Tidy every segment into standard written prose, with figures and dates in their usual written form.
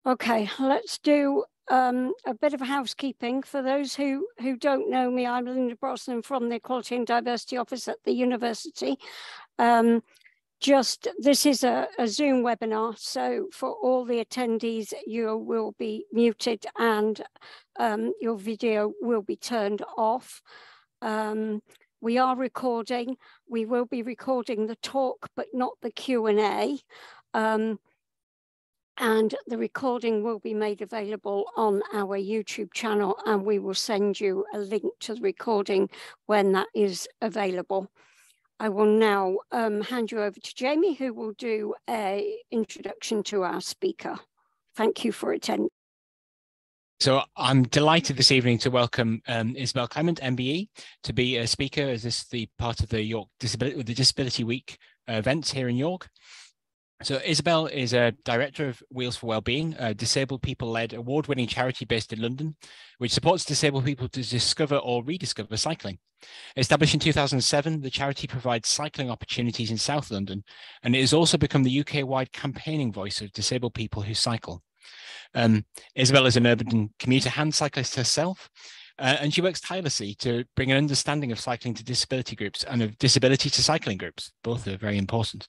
Okay, let's do a bit of housekeeping. For those who don't know me, I'm Linda Brosnan from the Equality and Diversity Office at the university. This is a Zoom webinar, so for all the attendees, you will be muted and your video will be turned off. We are recording. We will be recording the talk, but not the Q&A. And the recording will be made available on our YouTube channel, and we will send you a link to the recording when that is available. I will now hand you over to Jamie, who will do an introduction to our speaker. Thank you for attending. So I'm delighted this evening to welcome Isabel Clement, MBE, to be a speaker as this is the part of the York Disability Week events here in York. So Isabel is a director of Wheels for Wellbeing, a disabled people-led award-winning charity based in London, which supports disabled people to discover or rediscover cycling. Established in 2007, the charity provides cycling opportunities in South London, and it has also become the UK-wide campaigning voice of disabled people who cycle. Isabel is an urban commuter hand cyclist herself, and she works tirelessly to bring an understanding of cycling to disability groups and of disability to cycling groups. Both are very important.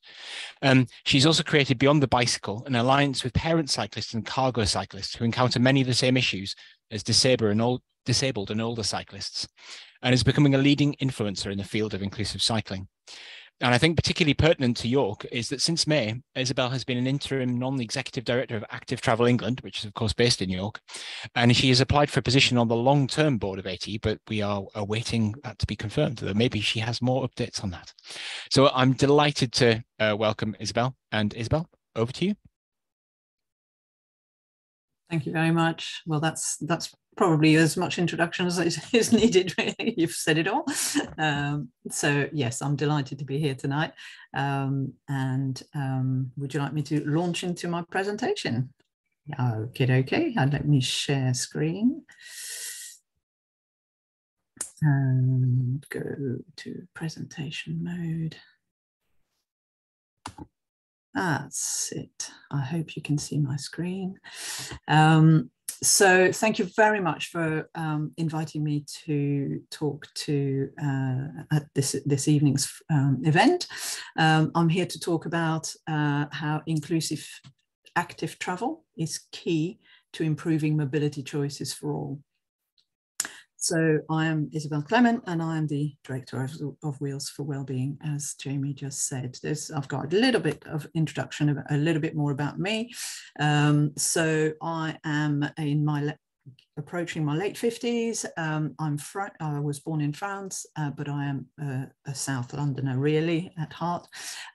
She's also created Beyond the Bicycle, an alliance with parent cyclists and cargo cyclists who encounter many of the same issues as disabled and older cyclists, and is becoming a leading influencer in the field of inclusive cycling. And I think particularly pertinent to York is that since May, Isabel has been an interim non-executive director of Active Travel England, which is of course based in York, and she has applied for a position on the long-term board of AT, but we are awaiting that to be confirmed. So maybe she has more updates on that. So I'm delighted to welcome Isabel. And Isabel, over to you. Thank you very much. Well, that's probably as much introduction as is needed, really. You've said it all. So yes, I'm delighted to be here tonight. Would you like me to launch into my presentation? Okay. Let me share screen and go to presentation mode. That's it. I hope you can see my screen. So thank you very much for inviting me to talk to at this evening's event. I'm here to talk about how inclusive active travel is key to improving mobility choices for all. So I am Isabel Clement, and I am the director of Wheels for Wellbeing, as Jamie just said. I've got a little bit of introduction, a little bit more about me. So I am approaching my late 50s. I was born in France, but I am a South Londoner really at heart.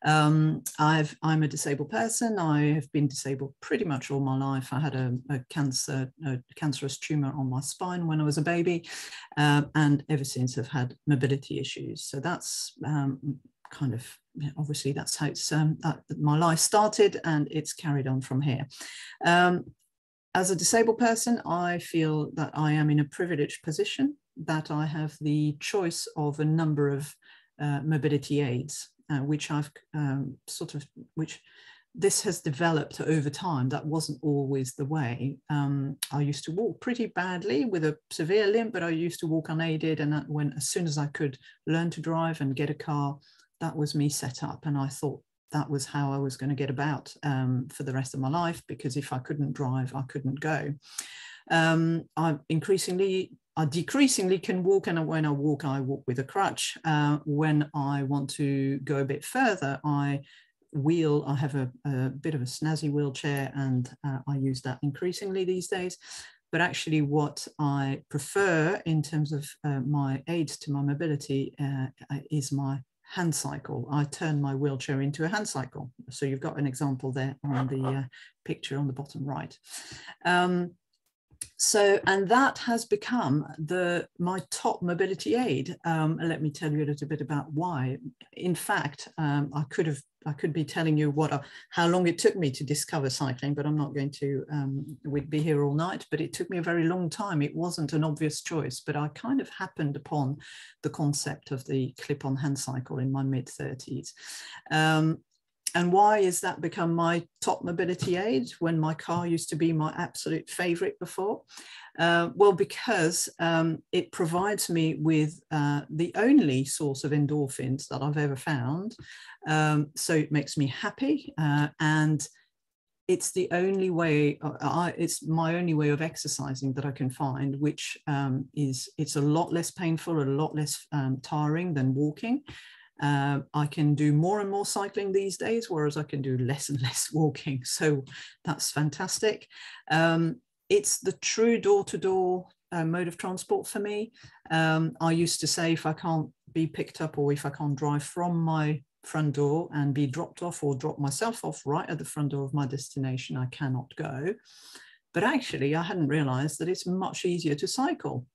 I'm a disabled person. I have been disabled pretty much all my life. I had a cancerous tumor on my spine when I was a baby, and ever since I've had mobility issues. So that's kind of, obviously that's how my life started, and it's carried on from here. As a disabled person, I feel that I am in a privileged position, that I have the choice of a number of mobility aids, which this has developed over time. That wasn't always the way. I used to walk pretty badly with a severe limp, but I used to walk unaided, and as soon as I could learn to drive and get a car, that was me set up, and I thought that was how I was going to get about for the rest of my life, because if I couldn't drive, I couldn't go. I decreasingly can walk, and when I walk with a crutch. When I want to go a bit further, I have a bit of a snazzy wheelchair, and I use that increasingly these days. But actually what I prefer in terms of my aids to my mobility is my hand cycle. I turn my wheelchair into a hand cycle. So you've got an example there on the picture on the bottom right. And that has become my top mobility aid. Let me tell you a little bit about why. In fact, I could be telling you how long it took me to discover cycling, but I'm not going to. We'd be here all night, but it took me a very long time. It wasn't an obvious choice, but I kind of happened upon the concept of the clip-on hand cycle in my mid-30s. And why has that become my top mobility aid when my car used to be my absolute favorite before? Well, because it provides me with the only source of endorphins that I've ever found. So it makes me happy, and it's the only way, it's my only way of exercising that I can find, which it's a lot less painful, a lot less tiring than walking. I can do more and more cycling these days, whereas I can do less and less walking. So that's fantastic. It's the true door-to-door mode of transport for me. I used to say, if I can't be picked up, or if I can't drive from my front door and be dropped off, or drop myself off right at the front door of my destination, I cannot go. But actually, I hadn't realized that it's much easier to cycle.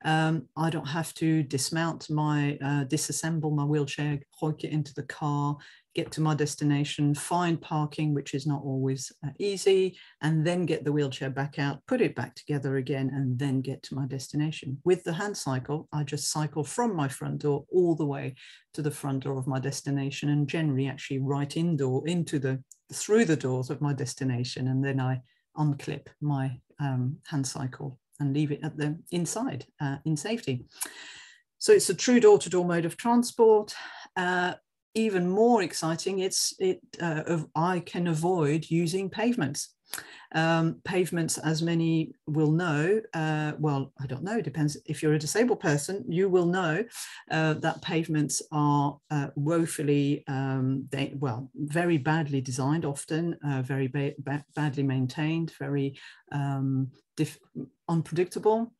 I don't have to dismount disassemble my wheelchair, hoik it into the car, get to my destination, find parking, which is not always easy, and then get the wheelchair back out, put it back together again, and then get to my destination. With the hand cycle, I just cycle from my front door all the way to the front door of my destination, and generally actually right through the doors of my destination, and then I unclip my hand cycle and leave it at the inside in safety. So it's a true door-to-door mode of transport. Even more exciting, I can avoid using pavements. Pavements, as many will know, well, I don't know, it depends. If you're a disabled person, you will know that pavements are woefully, very badly designed, often very badly maintained, very unpredictable.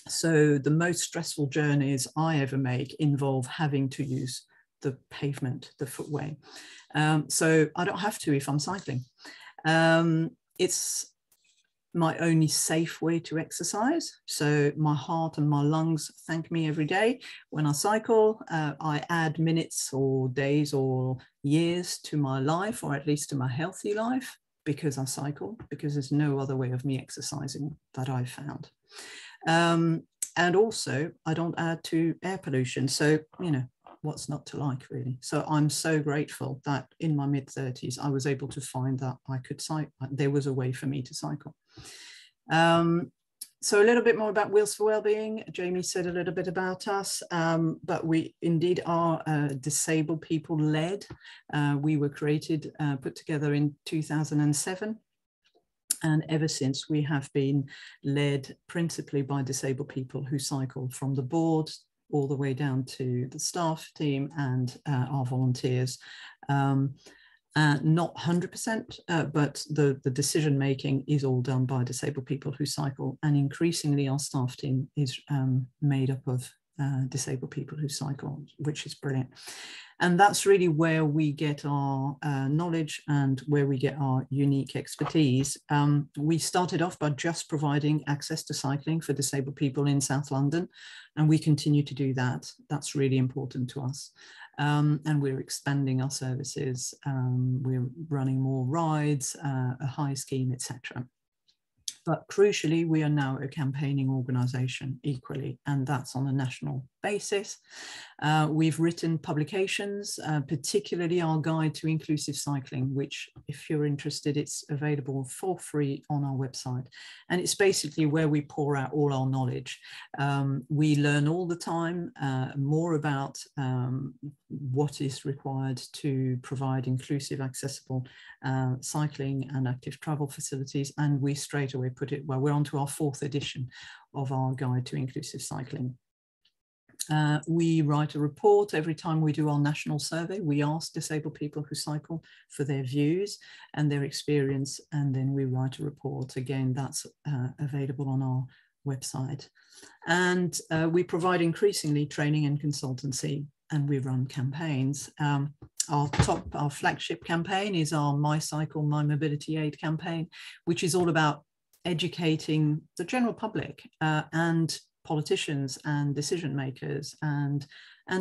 So the most stressful journeys I ever make involve having to use the pavement, the footway. So I don't have to if I'm cycling. It's my only safe way to exercise. So my heart and my lungs thank me every day. When I cycle, I add minutes or days or years to my life, or at least to my healthy life, because I cycle, because there's no other way of me exercising that I've found. And also, I don't add to air pollution. So, you know, what's not to like, really? So I'm so grateful that in my mid-30s, I was able to find that I could cycle. There was a way for me to cycle. So a little bit more about Wheels for Wellbeing. Jamie said a little bit about us, but we indeed are disabled people led. We were put together in 2007. And ever since, we have been led principally by disabled people who cycle, from the board all the way down to the staff team and our volunteers. Not 100%, but the decision making is all done by disabled people who cycle. And increasingly, our staff team is made up of disabled people who cycle, which is brilliant. And that's really where we get our knowledge and where we get our unique expertise. We started off by just providing access to cycling for disabled people in South London, and we continue to do that. That's really important to us. And we're expanding our services. We're running more rides, a high scheme, etc. But crucially, we are now a campaigning organisation equally, and that's on a national basis. We've written publications, particularly our guide to inclusive cycling, which, if you're interested, it's available for free on our website. And it's basically where we pour out all our knowledge. We learn all the time more about what is required to provide inclusive, accessible cycling and active travel facilities. And we straight away put it, well, we're on to our 4th edition of our guide to inclusive cycling. We write a report every time we do our national survey. We ask disabled people who cycle for their views and their experience, and then we write a report. Again, that's available on our website. And we provide increasingly training and consultancy, and we run campaigns. Our flagship campaign is our My Cycle, My Mobility Aid campaign, which is all about educating the general public and politicians and decision makers and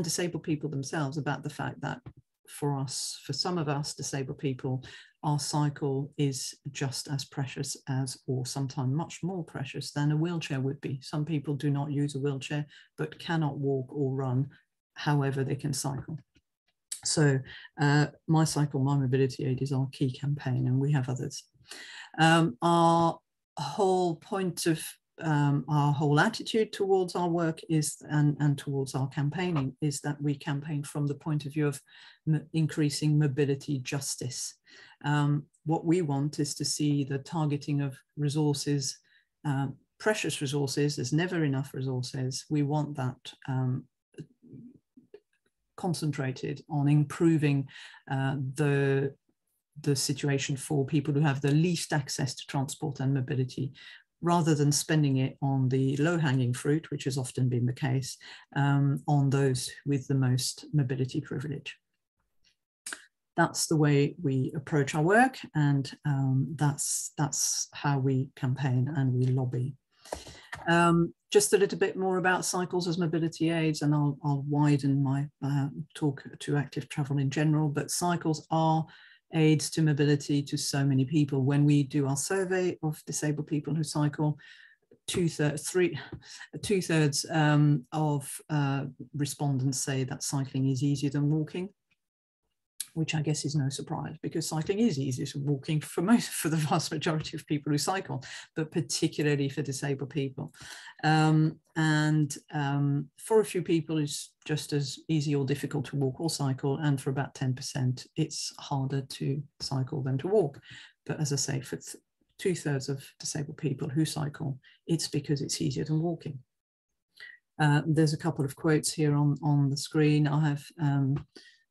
disabled people themselves about the fact that for some of us disabled people, our cycle is just as precious as, or sometimes much more precious than, a wheelchair would be. Some people do not use a wheelchair but cannot walk or run, however they can cycle. So My Cycle, My Mobility Aid is our key campaign, and we have others. Our whole point of our whole attitude towards our work is, and towards our campaigning, is that we campaign from the point of view of increasing mobility justice. What we want is to see the targeting of resources, precious resources. There's never enough resources. We want that concentrated on improving the situation for people who have the least access to transport and mobility, rather than spending it on the low-hanging fruit, which has often been the case, on those with the most mobility privilege. That's the way we approach our work, and that's how we campaign and we lobby. Just a little bit more about cycles as mobility aids, and I'll widen my talk to active travel in general, but cycles are aids to mobility to so many people. When we do our survey of disabled people who cycle, two-thirds of respondents say that cycling is easier than walking, which I guess is no surprise, because cycling is easier than walking for the vast majority of people who cycle, but particularly for disabled people. For a few people, it's just as easy or difficult to walk or cycle, and for about 10%, it's harder to cycle than to walk. But as I say, for two-thirds of disabled people who cycle, it's because it's easier than walking. There's a couple of quotes here on the screen. I have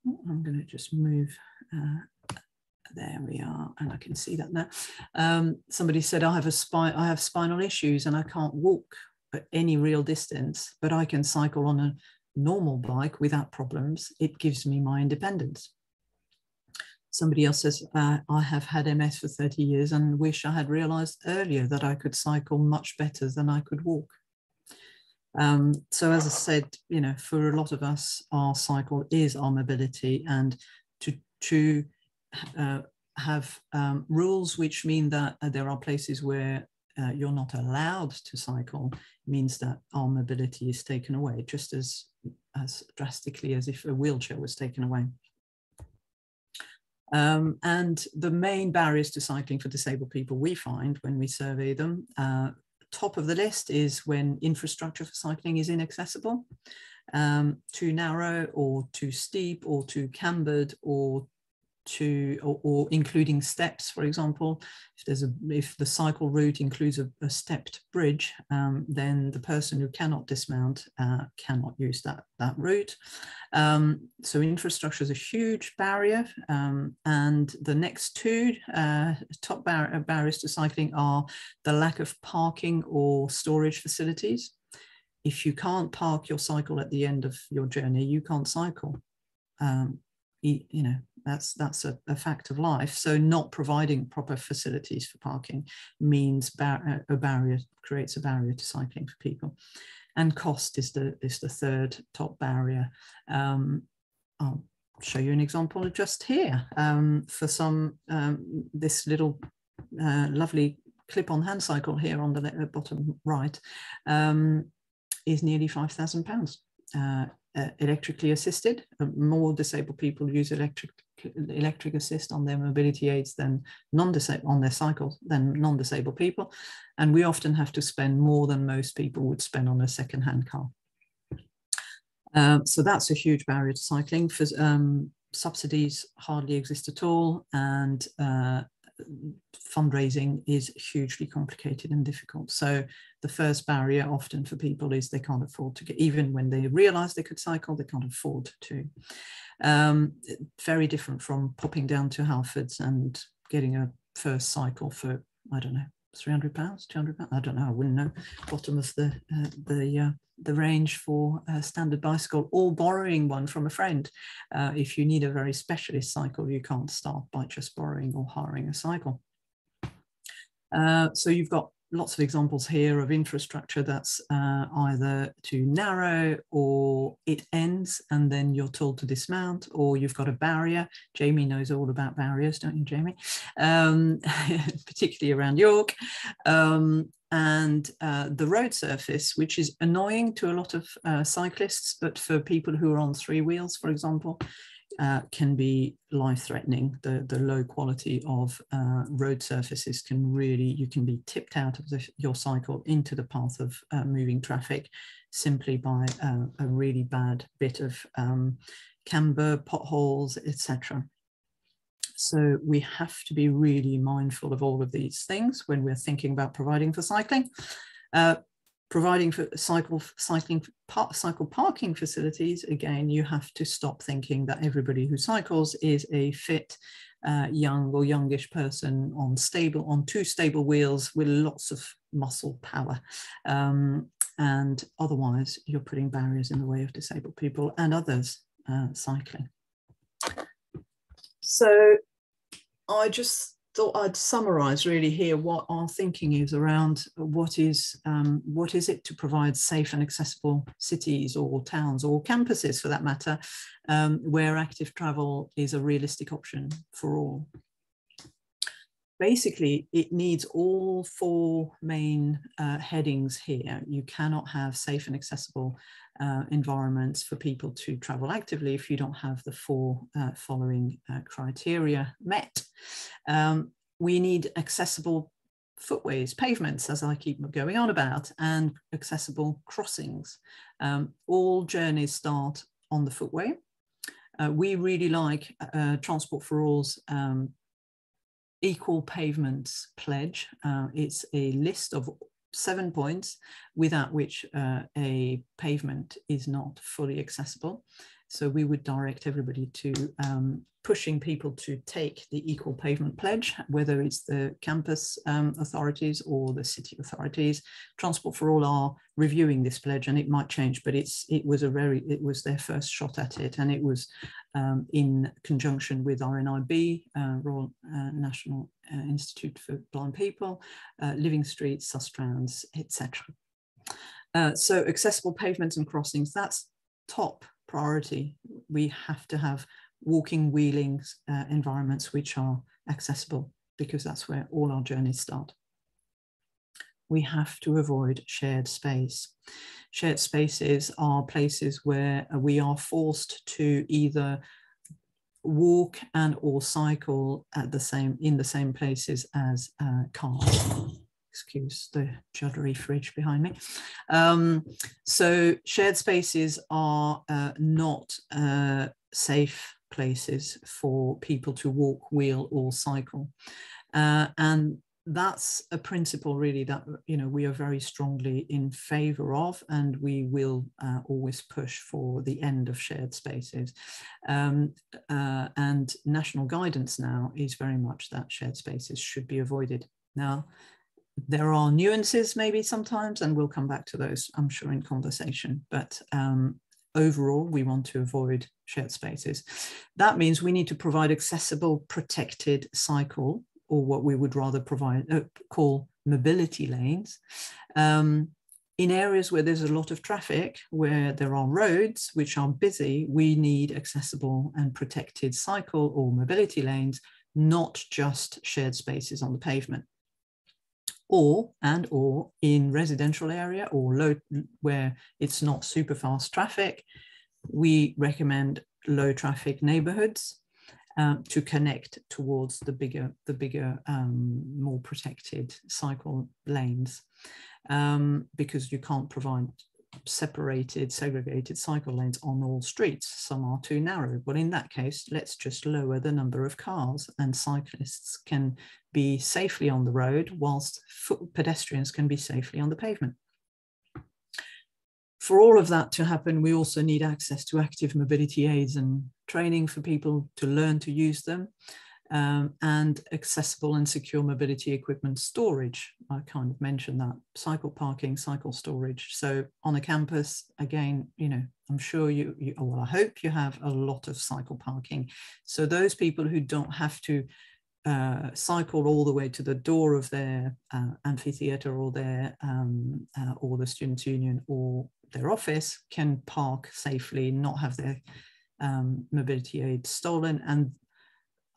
I'm going to just move, there we are, and I can see that now. Somebody said, I have spinal issues and I can't walk at any real distance, but I can cycle on a normal bike without problems. It gives me my independence. Somebody else says, I have had MS for 30 years and wish I had realized earlier that I could cycle much better than I could walk. So as I said, for a lot of us, our cycle is our mobility, and to have rules which mean that there are places where you're not allowed to cycle means that our mobility is taken away, just as drastically as if a wheelchair was taken away. And the main barriers to cycling for disabled people we find when we survey them, top of the list is when infrastructure for cycling is inaccessible, too narrow or too steep or too cambered, or including steps, for example. If the cycle route includes a stepped bridge, then the person who cannot dismount cannot use that route. So infrastructure is a huge barrier, and the next two top barriers to cycling are the lack of parking or storage facilities. If you can't park your cycle at the end of your journey, you can't cycle. That's a fact of life. So not providing proper facilities for parking means creates a barrier to cycling for people. And cost is the third top barrier. I'll show you an example just here. For some, this little lovely clip-on hand cycle here on the bottom right is nearly £5,000. Electrically assisted. More disabled people use electric assist on their mobility aids than on their cycles than non-disabled people, and we often have to spend more than most people would spend on a second-hand car. So that's a huge barrier to cycling. For subsidies hardly exist at all, and fundraising is hugely complicated and difficult. So the first barrier often for people is they can't afford to get, even when they realize they could cycle, they can't afford to. Very different from popping down to Halfords and getting a first cycle for, I don't know, £300, £200, I don't know, I wouldn't know, bottom of the range for a standard bicycle, or borrowing one from a friend. If you need a very specialist cycle, you can't start by just borrowing or hiring a cycle. So you've got lots of examples here of infrastructure that's either too narrow, or it ends and then you're told to dismount, or you've got a barrier. Jamie knows all about barriers, don't you, Jamie? Particularly around York. And the road surface, which is annoying to a lot of cyclists, but for people who are on 3 wheels, for example, can be life-threatening. The low quality of road surfaces can really, you can be tipped out of your cycle into the path of moving traffic simply by a really bad bit of camber, potholes, etc. So we have to be really mindful of all of these things when we're thinking about providing for cycling. Providing for cycle parking facilities, again, you have to stop thinking that everybody who cycles is a fit, young or youngish person on two stable wheels with lots of muscle power. And otherwise, you're putting barriers in the way of disabled people and others cycling. So I just thought I'd summarize really here what our thinking is around what is it to provide safe and accessible cities or towns or campuses for that matter, where active travel is a realistic option for all. Basically, it needs all four main headings here. You cannot have safe and accessible environments for people to travel actively if you don't have the four following criteria met. We need accessible footways, pavements, as I keep going on about, and accessible crossings. All journeys start on the footway. We really like Transport for All's Equal Pavements Pledge. It's a list of 7 points without which a pavement is not fully accessible. So we would direct everybody to pushing people to take the Equal Pavement Pledge, whether it's the campus authorities or the city authorities. Transport for All are reviewing this pledge, and it might change, but it was their first shot at it, and it was in conjunction with RNIB, Royal National Institute for Blind People, Living Streets, Sustrans, etc. So accessible pavements and crossings, that's top priority. We have to have walking, wheeling environments which are accessible, because that's where all our journeys start. We have to avoid shared space. Shared spaces are places where we are forced to either walk and or cycle in the same places as cars. Excuse the juddery fridge behind me. So shared spaces are not safe places for people to walk, wheel or cycle. And that's a principle really that we are very strongly in favor of, and we will always push for the end of shared spaces. And national guidance now is very much that shared spaces should be avoided. Now, there are nuances maybe sometimes, and we'll come back to those, I'm sure, in conversation. But overall, we want to avoid shared spaces. That means we need to provide accessible, protected cycle, or what we would rather call mobility lanes. In areas where there's a lot of traffic, where there are roads which are busy, we need accessible and protected cycle or mobility lanes, not just shared spaces on the pavement. Or in residential area or where it's not super fast traffic, we recommend low traffic neighborhoods to connect towards the bigger, more protected cycle lanes, because you can't provide segregated cycle lanes on all streets. Some are too narrow. Well, in that case, let's just lower the number of cars, and cyclists can be safely on the road whilst pedestrians can be safely on the pavement. For all of that to happen, we also need access to active mobility aids and training for people to learn to use them, and accessible and secure mobility equipment storage. I kind of mentioned that, cycle parking, cycle storage. So on a campus, again, I'm sure I hope you have a lot of cycle parking. So those people who don't have to cycle all the way to the door of their amphitheatre or or the students' union or their office can park safely, not have their mobility aid stolen. And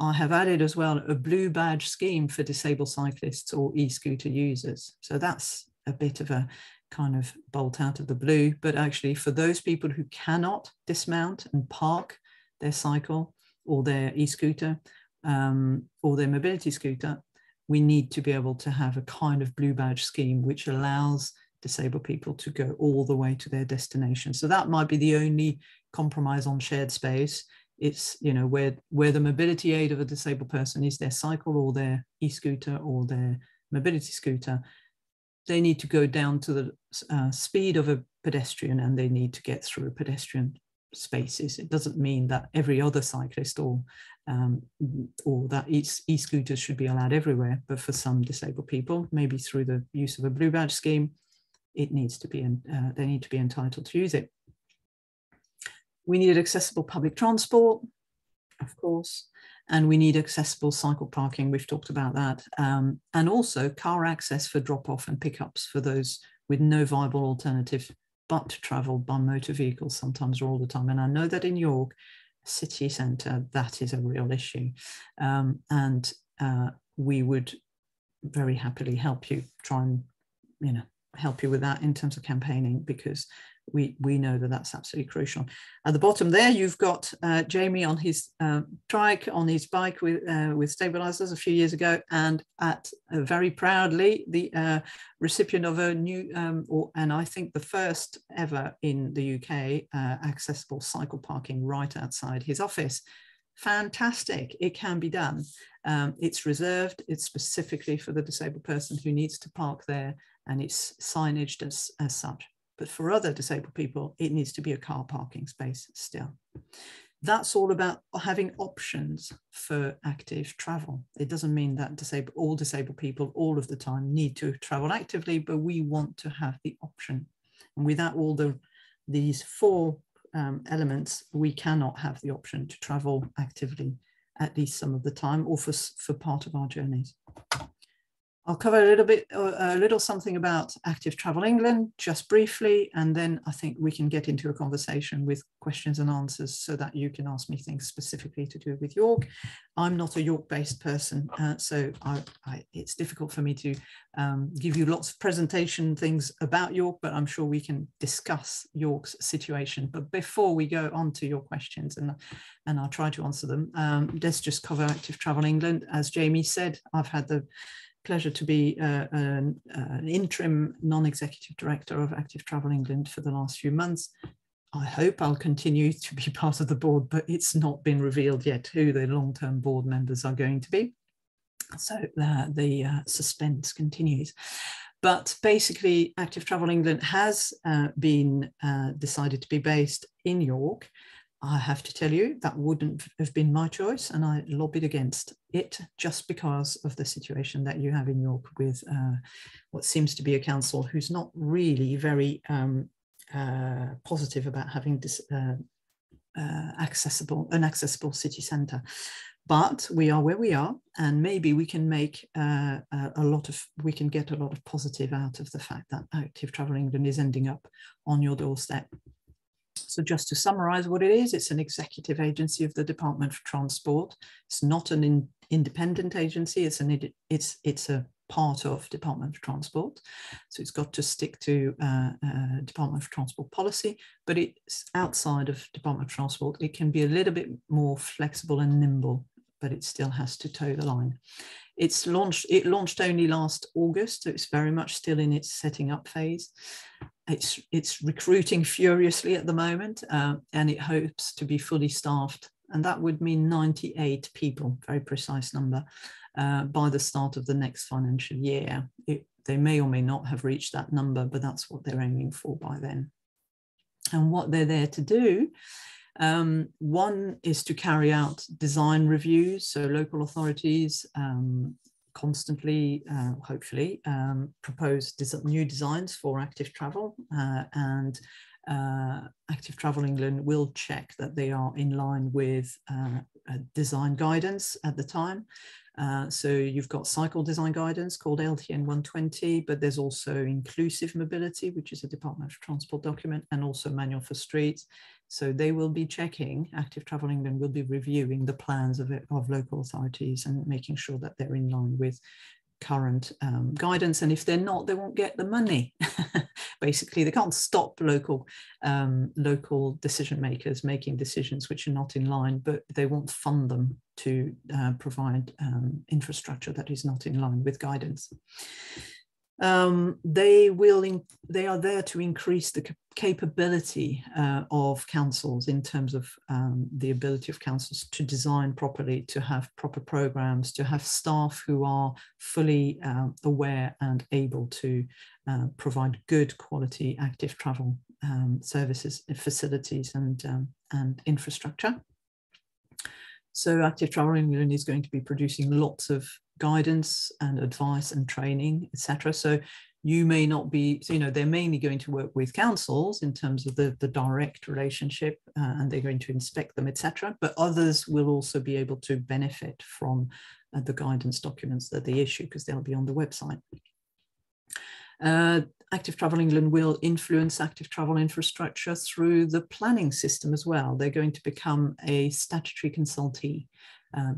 I have added as well a blue badge scheme for disabled cyclists or e-scooter users. So that's a bit of a kind of bolt out of the blue, but actually for those people who cannot dismount and park their cycle or their e-scooter or their mobility scooter, we need to be able to have a kind of blue badge scheme which allows disabled people to go all the way to their destination. So that might be the only compromise on shared space. It's, you know, where the mobility aid of a disabled person is their cycle or their e-scooter or their mobility scooter. They need to go down to the speed of a pedestrian, and they need to get through pedestrian spaces. It doesn't mean that every other cyclist or that e-scooters should be allowed everywhere, but for some disabled people, maybe through the use of a blue badge scheme, it needs to be, they need to be entitled to use it. We need accessible public transport, of course, and we need accessible cycle parking. We've talked about that. And also car access for drop-off and pickups for those with no viable alternative but to travel by motor vehicles sometimes or all the time. And I know that in York city centre, that is a real issue. And we would very happily help you, try and, you know, help you with that in terms of campaigning, because we know that that's absolutely crucial. At the bottom there, you've got Jamie on his trike, on his bike with stabilizers a few years ago, and very proudly the recipient of a new, and I think the first ever in the UK, accessible cycle parking right outside his office. Fantastic, it can be done. It's reserved, it's specifically for the disabled person who needs to park there, and it's signaged as such. But for other disabled people, it needs to be a car parking space still. That's all about having options for active travel. It doesn't mean that all disabled people all of the time need to travel actively, but we want to have the option. And without all these four elements, we cannot have the option to travel actively at least some of the time, or for part of our journeys. I'll cover a little something about Active Travel England, just briefly, and then I think we can get into a conversation with questions and answers so that you can ask me things specifically to do with York. I'm not a York-based person, so it's difficult for me to give you lots of presentation things about York, but I'm sure we can discuss York's situation. But before we go on to your questions, and I'll try to answer them, let's just cover Active Travel England. As Jamie said, I've had the pleasure to be an interim non-executive director of Active Travel England for the last few months. I hope I'll continue to be part of the board, but it's not been revealed yet who the long-term board members are going to be. So the suspense continues. But basically, Active Travel England has been decided to be based in York. I have to tell you, that wouldn't have been my choice, and I lobbied against it just because of the situation that you have in York with what seems to be a council who's not really very positive about having this an accessible city centre. But we are where we are, and maybe we can make we can get a lot of positive out of the fact that Active Travel England is ending up on your doorstep. So just to summarise what it is, it's an executive agency of the Department for Transport. It's not an independent agency, it's a part of Department for Transport. So it's got to stick to Department for Transport policy, but it's outside of Department for Transport. It can be a little bit more flexible and nimble, but it still has to toe the line. It launched only last August, so it's very much still in its setting up phase. It's recruiting furiously at the moment, and it hopes to be fully staffed, and that would mean 98 people, very precise number, by the start of the next financial year. They may or may not have reached that number, but that's what they're aiming for by then. And what they're there to do, one is to carry out design reviews, so local authorities constantly, hopefully, propose new designs for active travel, and Active Travel England will check that they are in line with design guidance at the time. So you've got cycle design guidance called LTN 120, but there's also inclusive mobility, which is a Department for Transport document, and also manual for streets. So they will be checking, Active Travel England will be reviewing the plans of local authorities and making sure that they're in line with current guidance. And if they're not, they won't get the money. basically. They can't stop local decision makers making decisions which are not in line, but they won't fund them to provide infrastructure that is not in line with guidance. They are there to increase the capability of councils in terms of the ability of councils to design properly, to have proper programs, to have staff who are fully aware and able to provide good quality active travel services, facilities and infrastructure. So Active Travel England is going to be producing lots of guidance and advice and training, etc. So you may not be, so, you know, they're mainly going to work with councils in terms of the direct relationship, and they're going to inspect them, etc. But others will also be able to benefit from the guidance documents that they issue, because they'll be on the website. Active Travel England will influence active travel infrastructure through the planning system as well. They're going to become a statutory consultee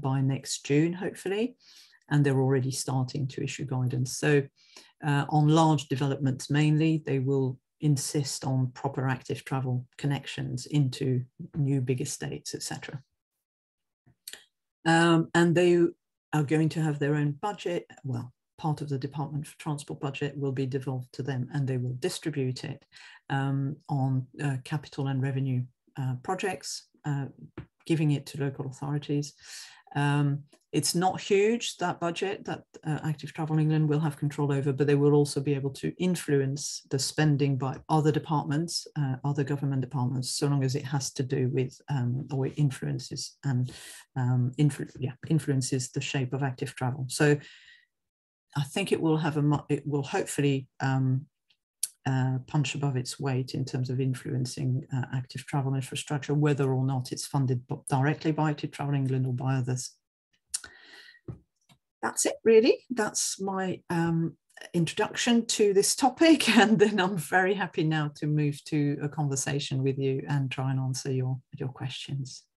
by next June, hopefully, and they're already starting to issue guidance. So on large developments mainly, they will insist on proper active travel connections into new big estates, etc. And they are going to have their own budget. Well, part of the Department for Transport budget will be devolved to them, and they will distribute it on capital and revenue projects, giving it to local authorities. It's not huge, that budget that Active Travel England will have control over, but they will also be able to influence the spending by other departments, other government departments, so long as it has to do with, or it influences and influences the shape of active travel. So I think it will have it will hopefully punch above its weight in terms of influencing active travel infrastructure, whether or not it's funded directly by Active Travel England or by others. That's it, really. That's my introduction to this topic, and then I'm very happy now to move to a conversation with you and try and answer your questions.